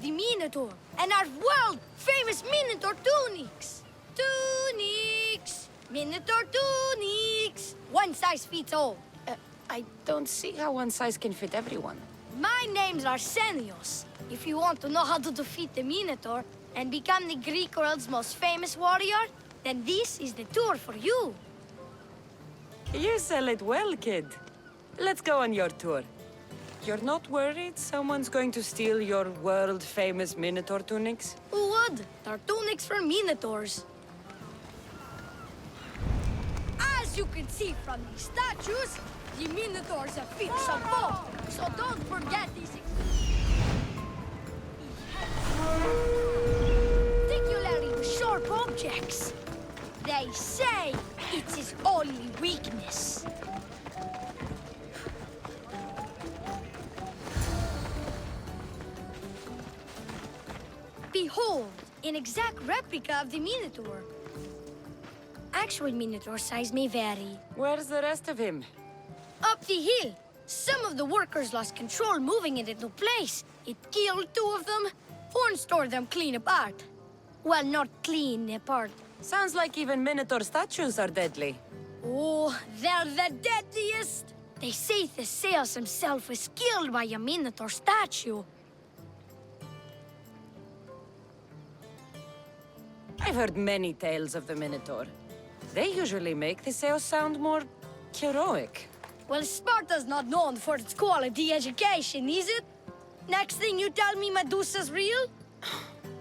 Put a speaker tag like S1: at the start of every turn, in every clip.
S1: the Minotaur, and our world-famous Minotaur tunics. Tunics! Minotaur tunics! One size fits all.
S2: I don't see how one size can fit everyone.
S1: My name's Arsenios. If you want to know how to defeat the Minotaur and become the Greek world's most famous warrior, then this is the tour for you.
S2: You sell it well, kid. Let's go on your tour. You're not worried someone's going to steal your world-famous Minotaur tunics?
S1: Who would? They're tunics for Minotaurs. As you can see from these statues, the Minotaurs have fearsome foe, so don't forget these particularly sharp objects. They say it's his only weakness. Behold, an exact replica of the Minotaur. Actual Minotaur size may vary.
S2: Where's the rest of him?
S1: Up the hill. Some of the workers lost control moving it into place. It killed two of them. Horn stored them clean apart. Well, not clean apart.
S2: Sounds like even Minotaur statues are deadly.
S1: Oh, they're the deadliest. They say Theseus himself was killed by a Minotaur statue.
S2: I've heard many tales of the Minotaur. They usually make Theseus sound more heroic.
S1: Well, Sparta's not known for its quality education, is it? Next thing you tell me Medusa's real?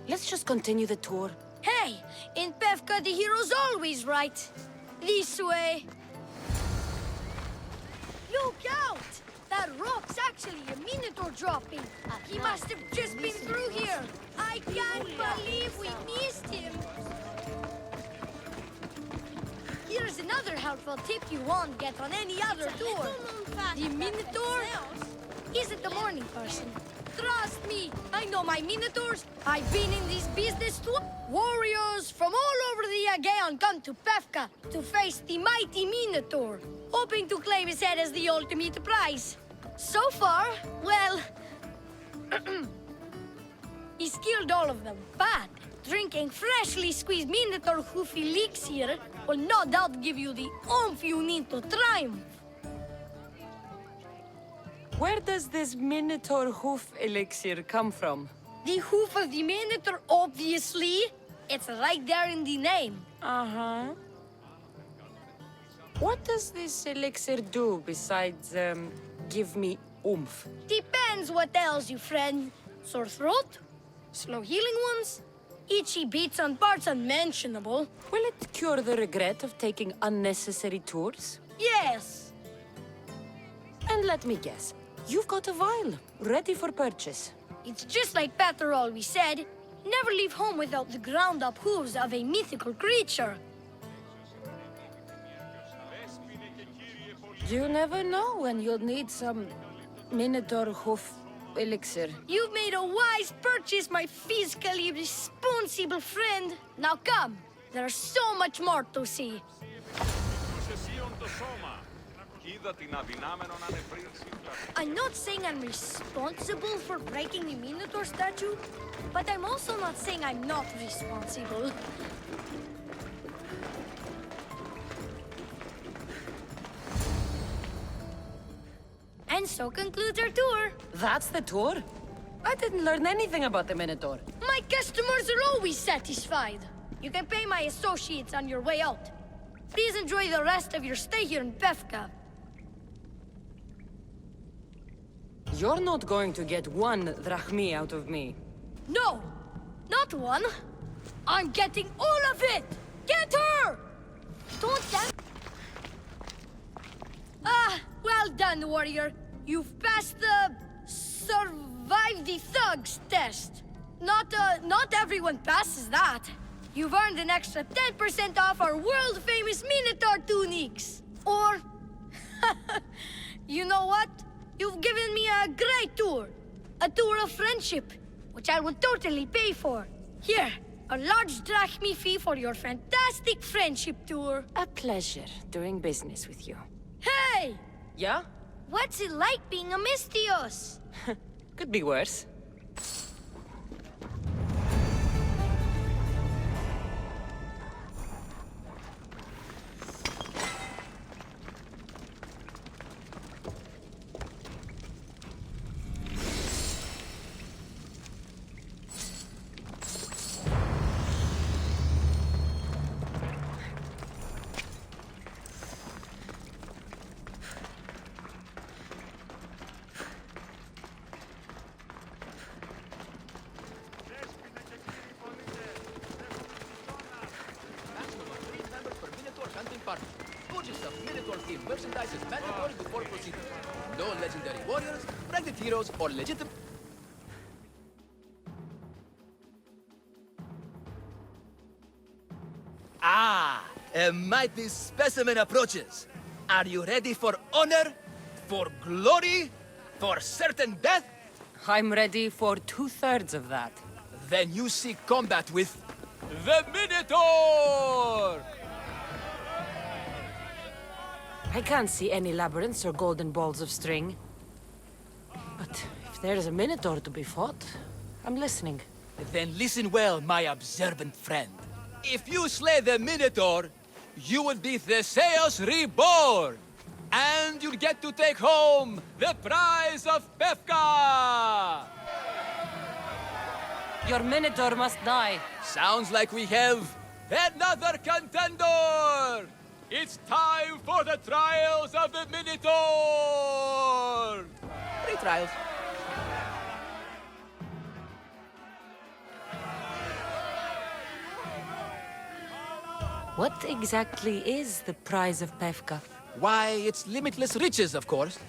S2: Let's just continue the tour.
S1: Hey, in Pevka the hero's always right. This way. Look out! That rock's actually a Minotaur dropping. He must have just been through here. I can't believe we missed him. Here's another helpful tip you won't get on any other tour. The Minotaur isn't a morning person. Trust me, I know my Minotaurs. I've been in this business too. Warriors from all over the Aegean come to Pevka to face the mighty Minotaur, hoping to claim his head as the ultimate prize. So far, well, he's killed all of them, but drinking freshly squeezed Minotaur Hoof Elixir will no doubt give you the oomph you need to triumph.
S2: Where does this Minotaur Hoof Elixir come from?
S1: The hoof of the Minotaur, obviously. It's right there in the name.
S2: Uh-huh. What does this elixir do besides, give me oomph?
S1: Depends what ails you, friend. Sore throat? Slow healing ones? Itchy bits on parts unmentionable?
S2: Will it cure the regret of taking unnecessary tours?
S1: Yes.
S2: And let me guess, you've got a vial, ready for purchase.
S1: It's just like Peter always said, never leave home without the ground-up hooves of a mythical creature.
S2: You never know when you'll need some Minotaur Hoof Elixir.
S1: You've made a wise purchase, my fiscally responsible friend. Now come, there's so much more to see. I'm not saying I'm responsible for breaking the Minotaur statue, but I'm also not saying I'm not responsible. And so concludes our tour.
S2: That's the tour? I didn't learn anything about the Minotaur.
S1: My customers are always satisfied. You can pay my associates on your way out. Please enjoy the rest of your stay here in Pevka.
S2: You're not going to get one drachmi out of me.
S1: No, not one. I'm getting all of it! Get her! Don't that... Ah, well done, warrior. You've passed the... survive the thugs test. Not everyone passes that. You've earned an extra 10% off our world-famous Minotaur tunics. Or... you know what? You've given me a great tour. A tour of friendship, which I will totally pay for. Here, a large drachmi fee for your fantastic friendship tour.
S2: A pleasure doing business with you.
S1: Hey!
S2: Yeah?
S1: What's it like being a Mystios?
S2: Could be worse.
S3: in merchandise is mandatory before proceeding. No legendary warriors, ranked heroes, or legitimate... Ah, a mighty specimen approaches. Are you ready for honor? For glory? For certain death?
S2: I'm ready for 2/3 of that.
S3: Then you seek combat with... the Minotaur!
S2: I can't see any labyrinths or golden balls of string. But if there's a Minotaur to be fought, I'm listening.
S3: Then listen well, my observant friend. If you slay the Minotaur, you will be Theseus reborn! And you'll get to take home the prize of Pefka!
S2: Your Minotaur must die.
S3: Sounds like we have another contender! It's time for the trials of the Minotaur! 3 trials.
S2: What exactly is the prize of Pefka?
S3: Why, it's limitless riches, of course.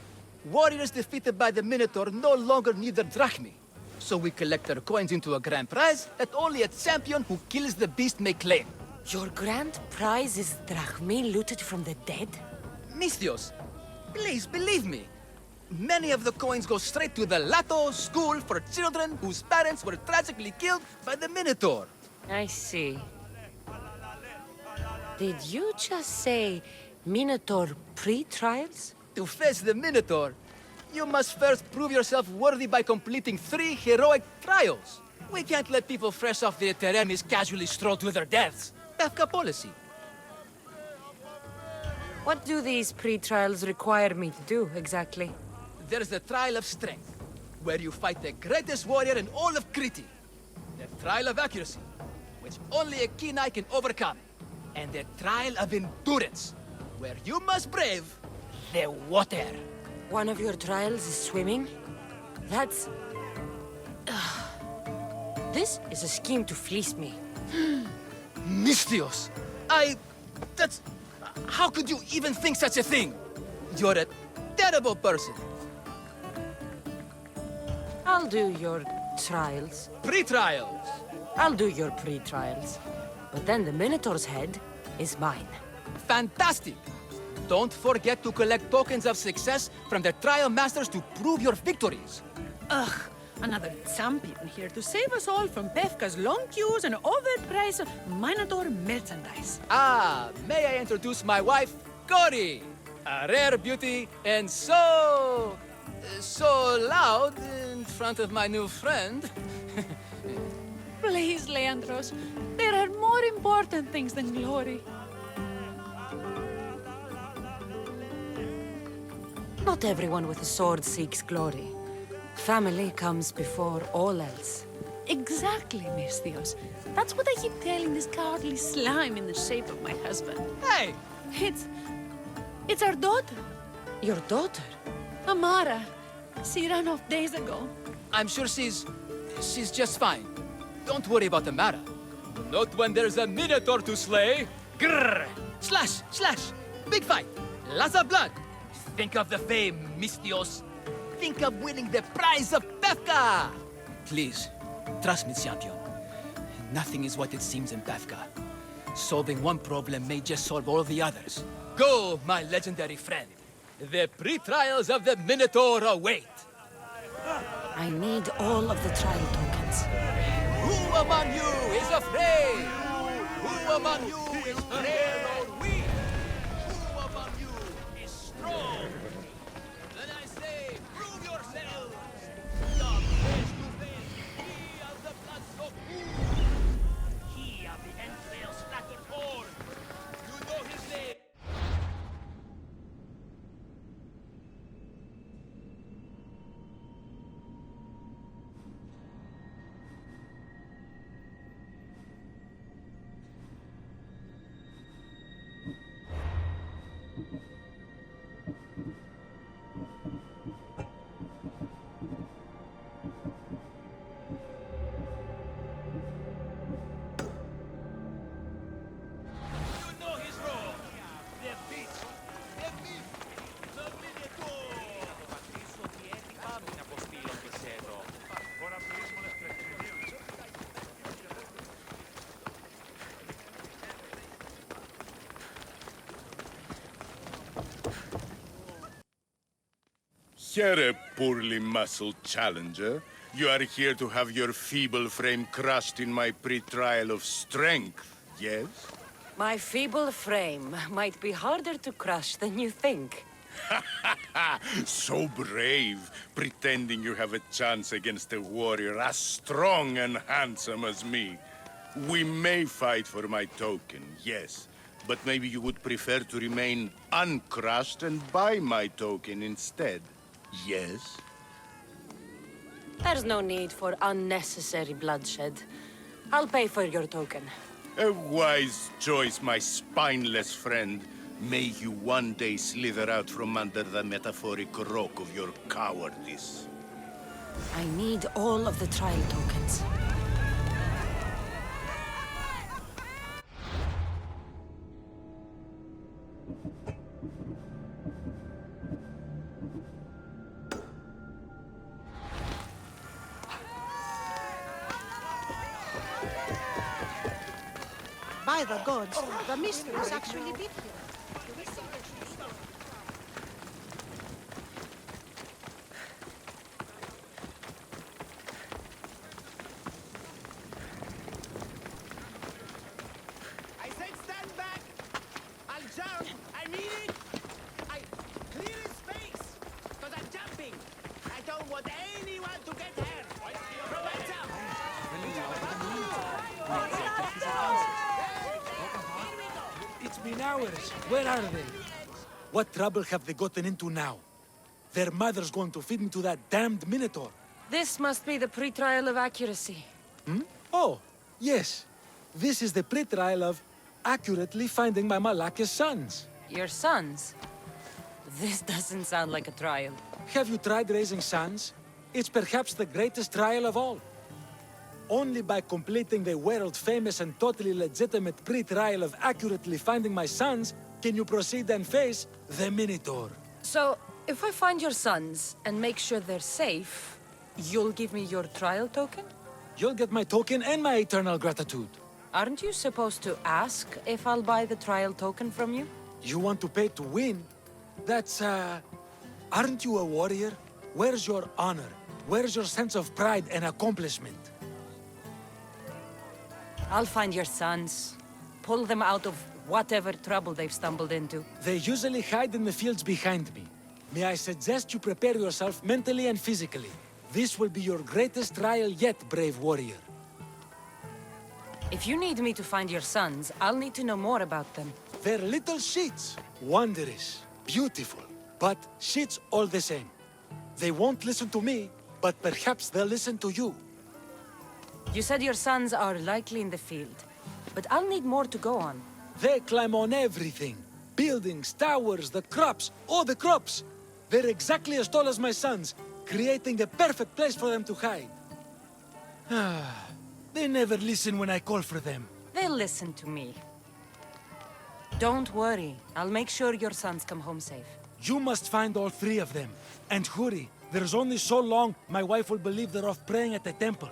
S3: Warriors defeated by the Minotaur no longer need their drachmi. So we collect their coins into a grand prize that only a champion who kills the beast may claim.
S2: Your grand prize is drachmi looted from the dead?
S3: Mistios, please believe me. Many of the coins go straight to the Lato School for children whose parents were tragically killed by the Minotaur.
S2: I see. Did you just say Minotaur pre-trials?
S3: To face the Minotaur, you must first prove yourself worthy by completing 3 heroic trials. We can't let people fresh off the Teremis casually stroll to their deaths. Pefka policy.
S2: What do these pre-trials require me to do, exactly?
S3: There's the Trial of Strength, where you fight the greatest warrior in all of Crete. The Trial of Accuracy, which only a keen eye can overcome. And the Trial of Endurance, where you must brave the water.
S2: One of your trials is swimming? That's... This is a scheme to fleece me.
S3: Mistios! That's... How could you even think such a thing? You're a terrible person.
S2: I'll do your trials.
S3: Pre-trials.
S2: I'll do your pre-trials. But then the Minotaur's head is mine.
S3: Fantastic! Don't forget to collect tokens of success from the trial masters to prove your victories.
S4: Ugh, another champion here to save us all from Pefka's long queues and overpriced Minotaur merchandise.
S3: Ah, may I introduce my wife, Cory? A rare beauty and so loud in front of my new friend.
S4: Please, Leandros, there are more important things than glory.
S2: Not everyone with a sword seeks glory. Family comes before all else.
S4: Exactly, Mistios. That's what I keep telling this cowardly slime in the shape of my husband.
S3: Hey!
S4: It's our daughter,
S2: Your daughter?
S4: Amara. She ran off days ago.
S3: I'm sure she's just fine. Don't worry about Amara. Not when there's a Minotaur to slay. Grrr! Slash! Slash! Big fight! Lots of blood! Think of the fame, Mistios. Think of winning the prize of Pefka! Please, trust me, champion. Nothing is what it seems in Pefka. Solving one problem may just solve all the others. Go, my legendary friend. The pre-trials of the Minotaur await.
S2: I need all of the trial tokens.
S3: Who among you is afraid? Who among you is frail or weak? Who among you is strong? Then I say, prove yourselves! Come face to face, he of the blood-soaked Hoof! He of the entrail-splattered horn! You know his name!
S5: Here, poorly muscled challenger. You are here to have your feeble frame crushed in my pre-trial of strength, yes?
S2: My feeble frame might be harder to crush than you think.
S5: So brave, pretending you have a chance against a warrior as strong and handsome as me. We may fight for my token, yes, but maybe you would prefer to remain uncrushed and buy my token instead, yes?
S2: There's no need for unnecessary bloodshed. I'll pay for your token.
S5: A wise choice, my spineless friend. May you one day slither out from under the metaphoric rock of your cowardice.
S2: I need all of the trial tokens.
S4: By the gods, the mystery is actually bit here.
S6: I said stand back! I'll jump! I mean it! I clear his space! Because I'm jumping! I don't want anyone to get hurt! From my jump!
S7: It's been hours. Where are they? What trouble have they gotten into now? Their mother's going to feed me to that damned Minotaur.
S2: This must be the pre-trial of accuracy.
S7: Oh, yes. This is the pre-trial of accurately finding my Malaka's sons.
S2: Your sons? This doesn't sound like a trial.
S7: Have you tried raising sons? It's perhaps the greatest trial of all. Only by completing the world-famous and totally legitimate pre-trial of accurately finding my sons can you proceed and face the Minotaur.
S2: So, if I find your sons and make sure they're safe, you'll give me your trial token?
S7: You'll get my token and my eternal gratitude.
S2: Aren't you supposed to ask if I'll buy the trial token from you?
S7: You want to pay to win? That's, Aren't you a warrior? Where's your honor? Where's your sense of pride and accomplishment?
S2: I'll find your sons. Pull them out of whatever trouble they've stumbled into.
S7: They usually hide in the fields behind me. May I suggest you prepare yourself mentally and physically. This will be your greatest trial yet, brave warrior.
S2: If you need me to find your sons, I'll need to know more about them.
S7: They're little shits. Wondrous, beautiful, but shits all the same. They won't listen to me, but perhaps they'll listen to you.
S2: You said your sons are likely in the field, but I'll need more to go on.
S7: They climb on everything. Buildings, towers, the crops, all the crops. They're exactly as tall as my sons, creating the perfect place for them to hide. They never listen when I call for them.
S2: They'll listen to me. Don't worry. I'll make sure your sons come home safe.
S7: You must find all three of them. And hurry. There's only so long my wife will believe they're off praying at the temple.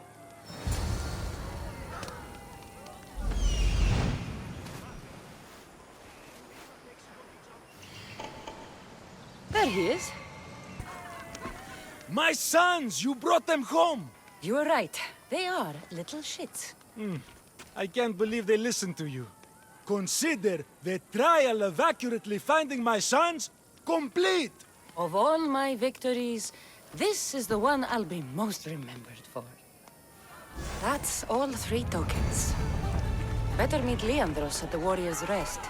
S2: There he is.
S7: My sons! You brought them home!
S2: You were right. They are little shits.
S7: I can't believe they listened to you. Consider the trial of accurately finding my sons complete!
S2: Of all my victories, this is the one I'll be most remembered for. That's all three tokens. Better meet Leandros at the Warrior's Rest.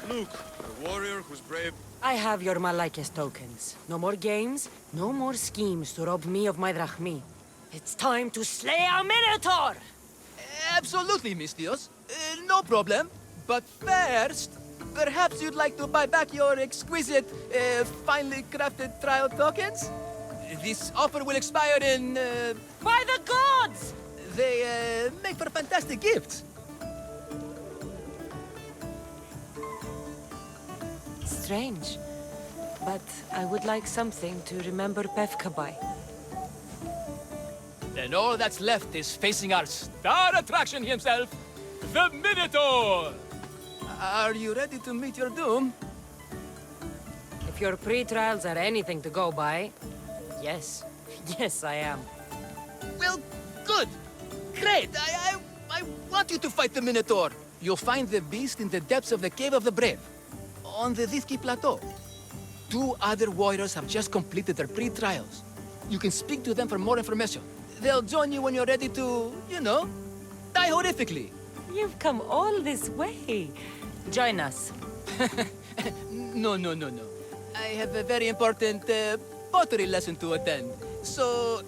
S8: Look, a warrior who's brave.
S2: I have your Malakas tokens. No more games, no more schemes to rob me of my drachmi. It's time to slay a Minotaur!
S3: Absolutely, Mistios. No problem. But first, perhaps you'd like to buy back your exquisite, finely crafted trial tokens? This offer will expire in,
S2: By the gods!
S3: They, make for fantastic gifts.
S2: Strange. But I would like something to remember Pefka by.
S3: Then all that's left is facing our star attraction himself, the Minotaur! Are you ready to meet your doom?
S2: If your pre-trials are anything to go by, yes. Yes, I am.
S3: Well, good! Great! I want you to fight the Minotaur. You'll find the beast in the depths of the Cave of the Brave, on the Thithki Plateau. 2 other warriors have just completed their pre-trials. You can speak to them for more information. They'll join you when you're ready to, you know, die horrifically.
S2: You've come all this way. Join us.
S3: No. I have a very important pottery lesson to attend. So...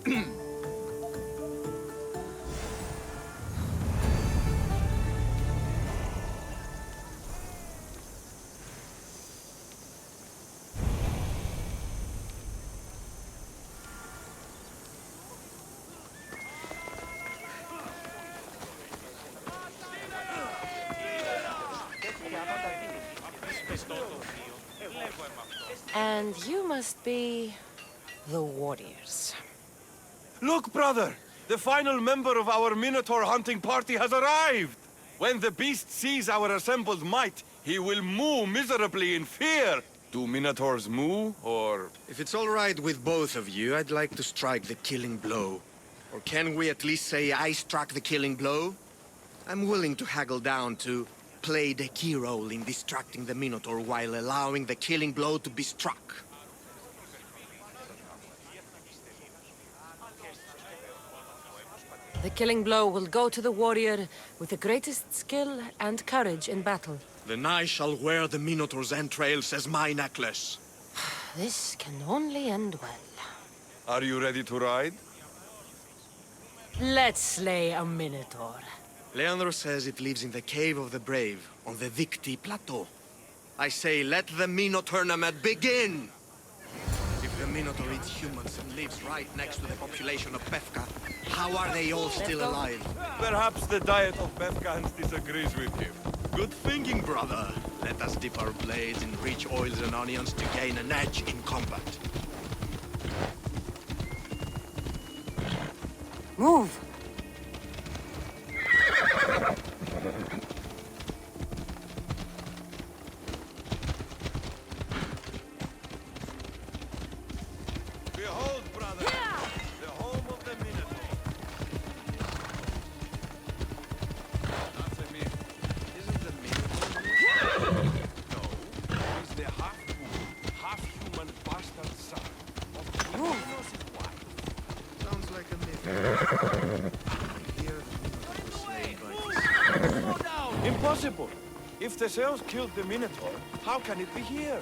S2: And you must be the warriors.
S8: Look, brother! The final member of our Minotaur hunting party has arrived! When the beast sees our assembled might, he will moo miserably in fear! Do Minotaurs moo, or...?
S9: If it's all right with both of you, I'd like to strike the killing blow. Or can we at least say I struck the killing blow? I'm willing to haggle down to play the key role in distracting the Minotaur while allowing the killing blow to be struck.
S2: The killing blow will go to the warrior with the greatest skill and courage in battle.
S9: Then I shall wear the Minotaur's entrails as my necklace.
S2: This can only end well.
S8: Are you ready to ride?
S2: Let's slay a Minotaur.
S9: Leandro says it lives in the Cave of the Brave, on the Thithki Plateau. I say, let the Minotaur tournament begin! If the Minotaur eats humans and lives right next to the population of Pefka, how are they all still alive?
S8: Perhaps the diet of Befkans disagrees with you.
S9: Good thinking, brother. Let us dip our blades in rich oils and onions to gain an edge in combat.
S2: Move!
S8: Behold, brother, the home of the Minotaur. That's a myth. Isn't the Minotaur here? No, he's the half-wolf, half-human bastard son of Kronos' wife.
S9: Sounds like a myth. I hear the Minotaur was slain by
S8: Impossible! If Theseus killed the Minotaur, how can it be here?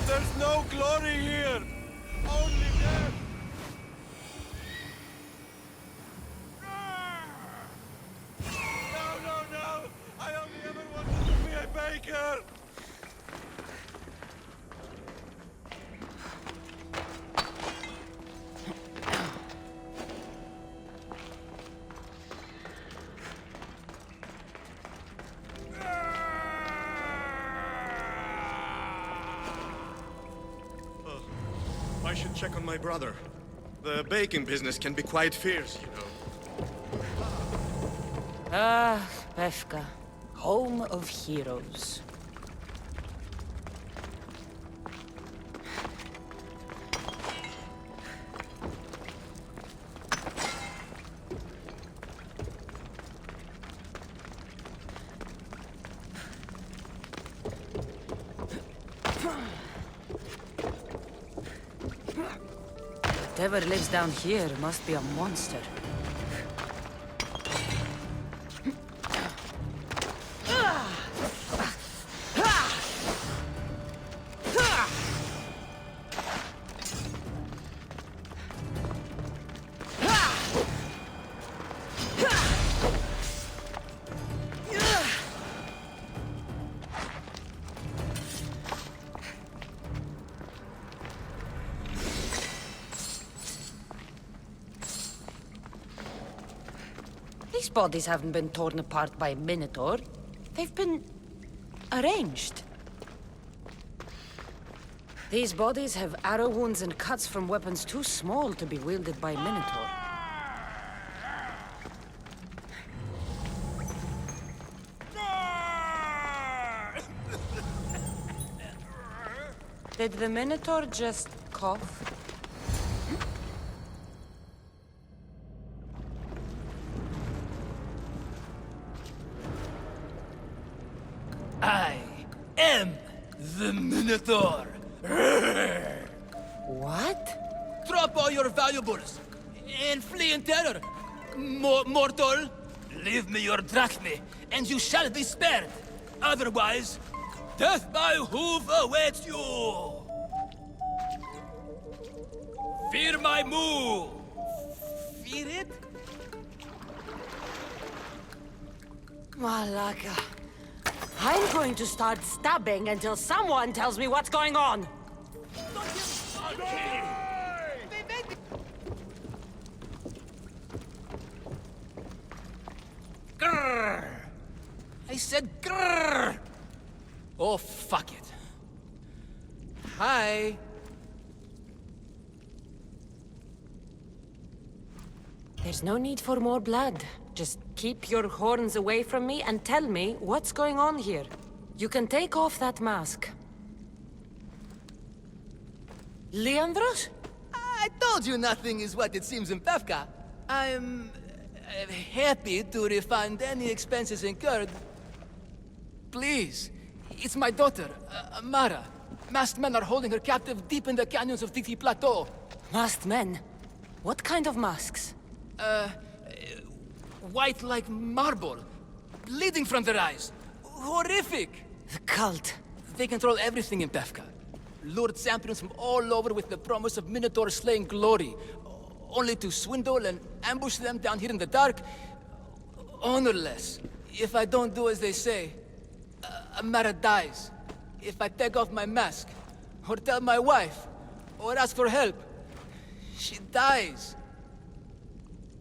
S8: There's no glory here! Only death! No! I only ever wanted to be a baker!
S9: I should check on my brother. The baking business can be quite fierce, you know.
S2: Ah, Pefka, home of heroes. Whatever lives down here must be a monster. These bodies haven't been torn apart by a Minotaur. They've been arranged. These bodies have arrow wounds and cuts from weapons too small to be wielded by Minotaur. Did the Minotaur just cough?
S3: I am the Minotaur.
S2: What?
S3: Drop all your valuables and flee in terror. Mortal, leave me your drachme, and you shall be spared. Otherwise, death by hoof awaits you. Fear my move. Fear it?
S2: Malaka. I'm going to start stabbing until someone tells me what's going on.
S3: Grrr. I said grrr. Oh, fuck it. Hi.
S2: There's no need for more blood. Just keep your horns away from me and tell me what's going on here. You can take off that mask. Leandros?
S3: I told you nothing is what it seems in Pevka. I'm happy to refund any expenses incurred. Please, it's my daughter, Mara. Masked men are holding her captive deep in the canyons of Titi Plateau.
S2: Masked men? What kind of masks?
S3: White like marble, bleeding from their eyes. Horrific!
S2: The cult.
S3: They control everything in Pevka. Lured champions from all over with the promise of Minotaur slaying glory, only to swindle and ambush them down here in the dark. Honorless. If I don't do as they say, Amara dies. If I take off my mask, or tell my wife, or ask for help, she dies.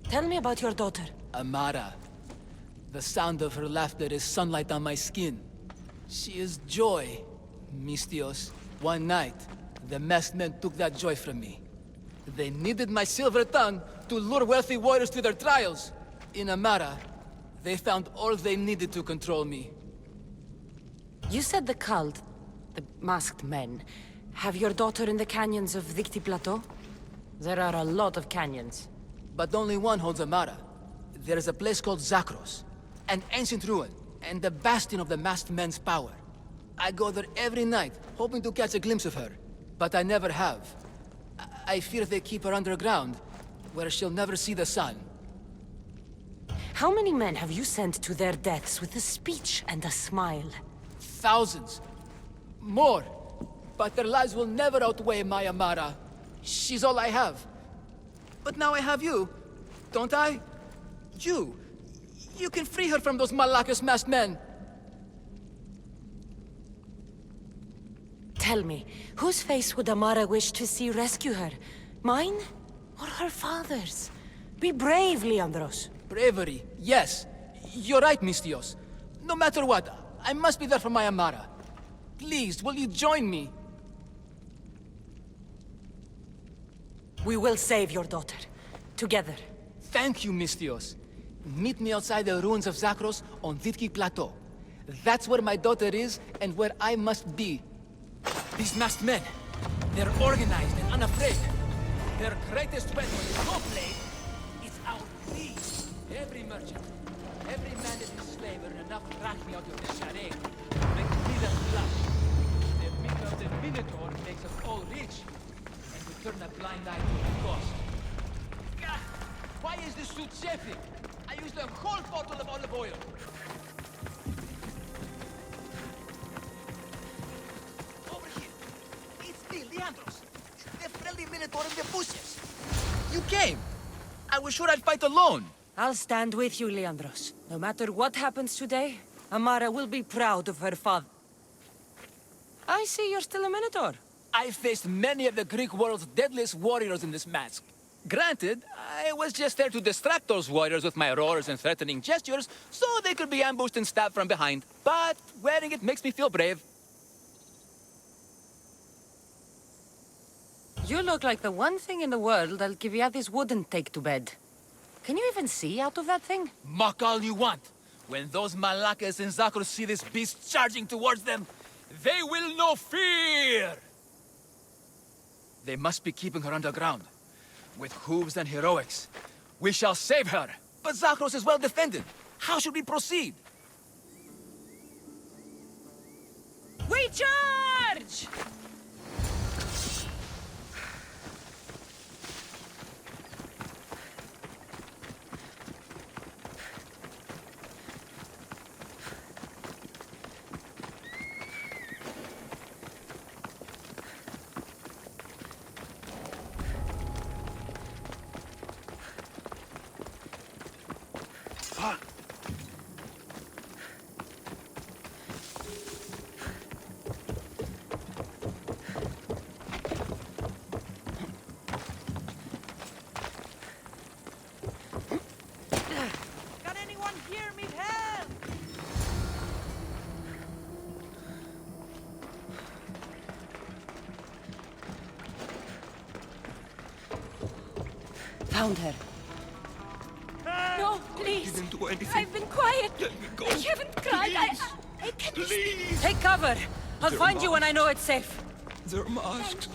S2: Tell me about your daughter.
S3: Amara. The sound of her laughter is sunlight on my skin. She is joy, Mistios. One night, the masked men took that joy from me. They needed my silver tongue to lure wealthy warriors to their trials. In Amara, they found all they needed to control me.
S2: You said the cult, the masked men, have your daughter in the canyons of Dicti Plateau? There are a lot of canyons.
S3: But only one holds Amara. There is a place called Zakros, an ancient ruin, and the bastion of the masked men's power. I go there every night, hoping to catch a glimpse of her. But I never have. I fear they keep her underground, where she'll never see the sun.
S2: How many men have you sent to their deaths with a speech and a smile?
S3: Thousands. More. But their lives will never outweigh my Amara. She's all I have. But now I have you, don't I? You can free her from those Malakas masked men.
S2: Tell me, whose face would Amara wish to see rescue her? Mine? Or her father's? Be brave, Leandros.
S3: Bravery, yes. You're right, Mistios. No matter what, I must be there for my Amara. Please, will you join me?
S2: We will save your daughter. Together.
S3: Thank you, Mistios. Meet me outside the ruins of Zakros on Vitki Plateau. That's where my daughter is, and where I must be. These masked men, they're organized and unafraid. Their greatest weapon is no blade, it's our greed. Every merchant, every man that is slave earn enough drachme out of the charade to make million flush. The meat of the Minotaur makes us all rich, and we turn a blind eye to the cost. Gah! Why is this suit chafing? I used a whole bottle of olive oil. Over here. It's me, Leandros. The friendly Minotaur in the bushes. You came. I was sure I'd fight alone.
S2: I'll stand with you, Leandros. No matter what happens today, Amara will be proud of her father. I see you're still a Minotaur.
S3: I faced many of the Greek world's deadliest warriors in this mask. Granted, I was just there to distract those warriors with my roars and threatening gestures so they could be ambushed and stabbed from behind. But wearing it makes me feel brave.
S2: You look like the one thing in the world Alcibiades wouldn't take to bed. Can you even see out of that thing?
S3: Mock all you want. When those Malakas and Zakros see this beast charging towards them, they will know fear! They must be keeping her underground. With hooves and heroics, we shall save her. But Zakros is well defended. How should we proceed?
S2: We charge!
S4: Can anyone hear me? Help!
S2: Found her.
S1: No, please.
S8: Didn't do anything.
S1: I've been quiet.
S8: Let me go.
S1: I haven't cried. I can't.
S8: Please!
S2: Take cover. I'll find you when I know it's safe.
S8: They're masks.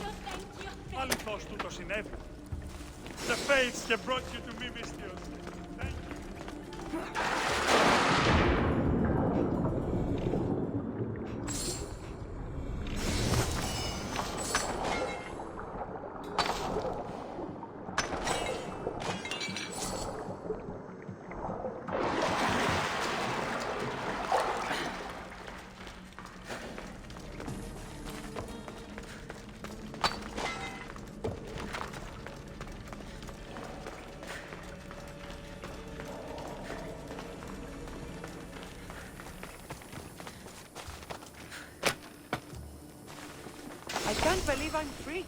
S10: Αληθώς τούτο συνέβη. The fates have brought you to me, Mystios. Thank you.
S4: I can't believe I'm free.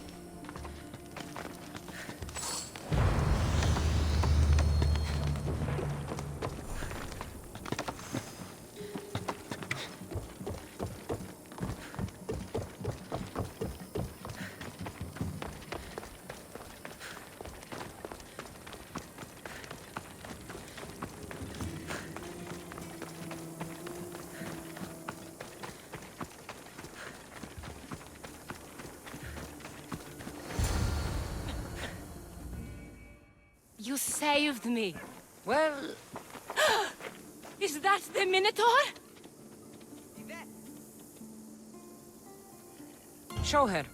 S1: You saved me.
S2: Well,
S1: Is that the Minotaur?
S2: show her.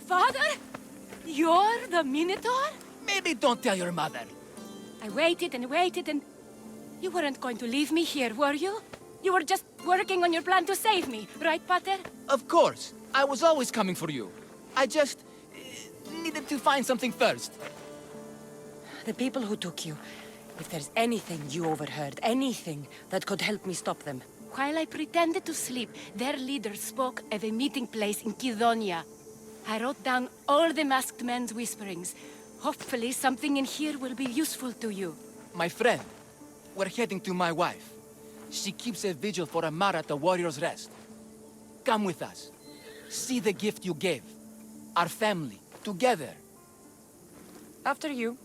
S1: Father? You're the Minotaur?
S3: Maybe don't tell your mother.
S1: I waited and waited and... You weren't going to leave me here, were you? You were just working on your plan to save me, right, Pater?
S3: Of course. I was always coming for you. I just... needed to find something first.
S2: The people who took you. If there's anything you overheard, anything that could help me stop them.
S1: While I pretended to sleep, their leader spoke of a meeting place in Kidonia. I wrote down all the masked men's whisperings. Hopefully something in here will be useful to you.
S3: My friend, we're heading to my wife. She keeps a vigil for Amara at the Warrior's Rest. Come with us. See the gift you gave. Our family, together.
S2: After you.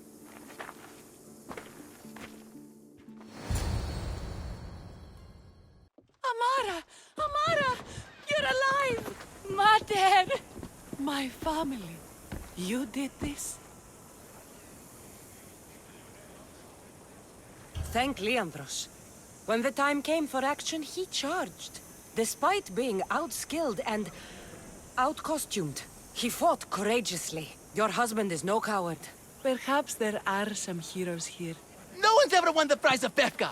S1: Amara! Amara! You're alive! Mater!
S4: My family. You did this?
S2: Thank Leandros. When the time came for action, he charged. Despite being outskilled and outcostumed, he fought courageously. Your husband is no coward.
S4: Perhaps there are some heroes here.
S3: No one's ever won the prize of Pefka.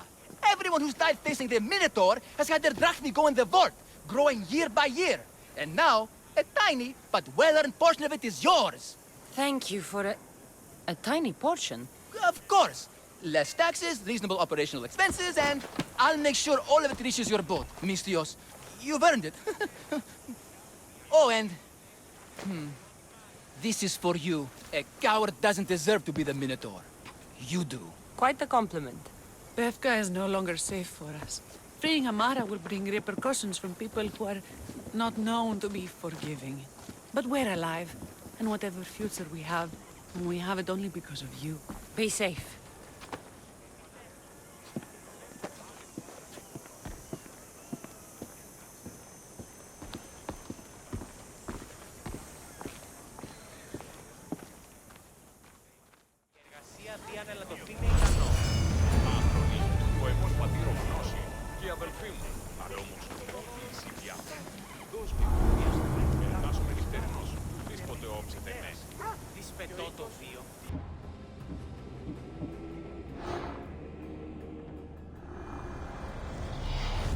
S3: Everyone who's died facing the Minotaur has had their drachmi go in the vault, growing year by year. And now, a tiny but well-earned portion of it is yours.
S2: Thank you for a tiny portion.
S3: Of course. Less taxes, reasonable operational expenses, and I'll make sure all of it reaches your boat, Mystios. You've earned it. Oh, and... This is for you. A coward doesn't deserve to be the Minotaur. You do.
S2: Quite the compliment.
S4: Befka is no longer safe for us. Freeing Amara will bring repercussions from people who are not known to be forgiving. But we're alive, and whatever future we have it only because of you.
S2: Be safe.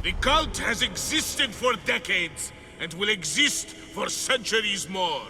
S5: The cult has existed for decades, and will exist for centuries more.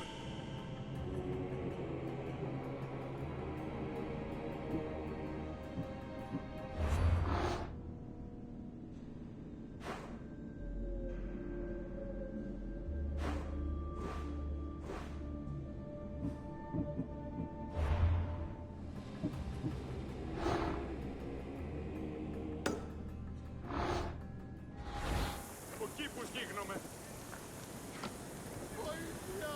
S10: Από εκεί που σγίγνομαι.
S6: Βοήθεια!